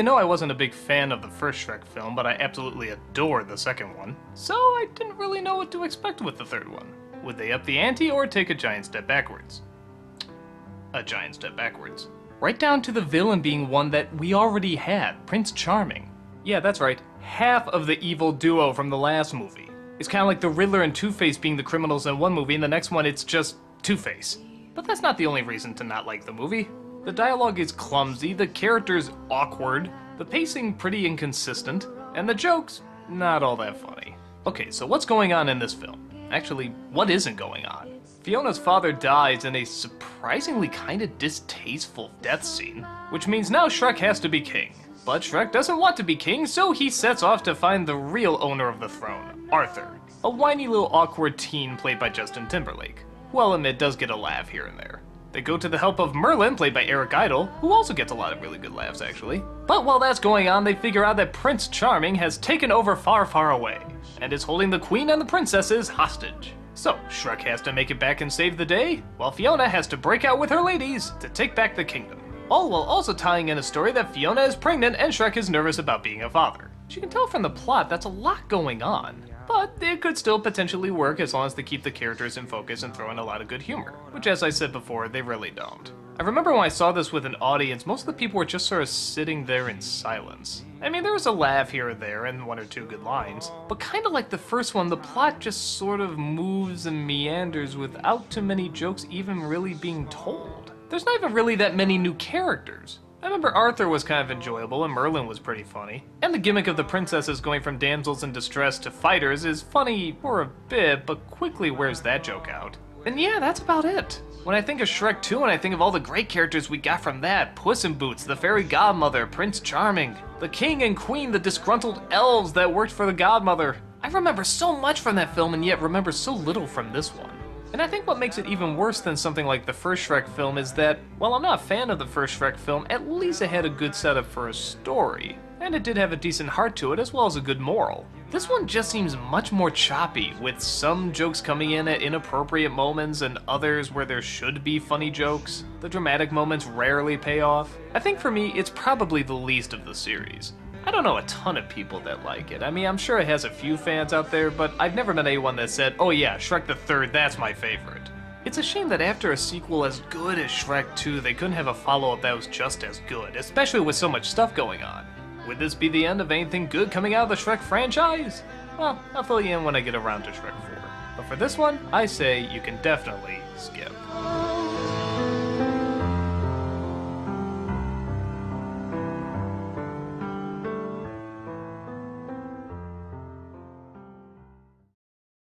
you know I wasn't a big fan of the first Shrek film, but I absolutely adore the second one, so I didn't really know what to expect with the third one. Would they up the ante or take a giant step backwards? A giant step backwards. Right down to the villain being one that we already had, Prince Charming. Yeah, that's right, half of the evil duo from the last movie. It's kind of like the Riddler and Two-Face being the criminals in one movie, and the next one it's just Two-Face. But that's not the only reason to not like the movie. The dialogue is clumsy, the characters awkward, the pacing pretty inconsistent, and the jokes not all that funny. Okay, so what's going on in this film? Actually, what isn't going on? Fiona's father dies in a surprisingly kinda distasteful death scene, which means now Shrek has to be king. But Shrek doesn't want to be king, so he sets off to find the real owner of the throne, Arthur, a whiny little awkward teen played by Justin Timberlake, who I'll admit does get a laugh here and there. They go to the help of Merlin, played by Eric Idle, who also gets a lot of really good laughs actually. But while that's going on, they figure out that Prince Charming has taken over far, far away, and is holding the queen and the princesses hostage. So, Shrek has to make it back and save the day, while Fiona has to break out with her ladies to take back the kingdom. All while also tying in a story that Fiona is pregnant and Shrek is nervous about being a father. As you can tell from the plot, that's a lot going on. But it could still potentially work as long as they keep the characters in focus and throw in a lot of good humor, which as I said before, they really don't. I remember when I saw this with an audience, most of the people were just sort of sitting there in silence. I mean, there was a laugh here or there and one or two good lines, but kinda like the first one, the plot just sort of moves and meanders without too many jokes even really being told. There's not even really that many new characters. I remember Arthur was kind of enjoyable and Merlin was pretty funny. And the gimmick of the princesses going from damsels in distress to fighters is funny for a bit, but quickly wears that joke out. And yeah, that's about it. When I think of Shrek 2 and I think of all the great characters we got from that, Puss in Boots, the fairy godmother, Prince Charming, the king and queen, the disgruntled elves that worked for the godmother. I remember so much from that film and yet remember so little from this one. And I think what makes it even worse than something like the first Shrek film is that, while I'm not a fan of the first Shrek film, at least it had a good setup for a story. And it did have a decent heart to it as well as a good moral. This one just seems much more choppy, with some jokes coming in at inappropriate moments and others where there should be funny jokes. The dramatic moments rarely pay off. I think for me, it's probably the least of the series. I don't know a ton of people that like it. I mean, I'm sure it has a few fans out there, but I've never met anyone that said, oh yeah, Shrek the Third, that's my favorite. It's a shame that after a sequel as good as Shrek 2, they couldn't have a follow-up that was just as good, especially with so much stuff going on. Would this be the end of anything good coming out of the Shrek franchise? Well, I'll fill you in when I get around to Shrek 4. But for this one, I say you can definitely skip.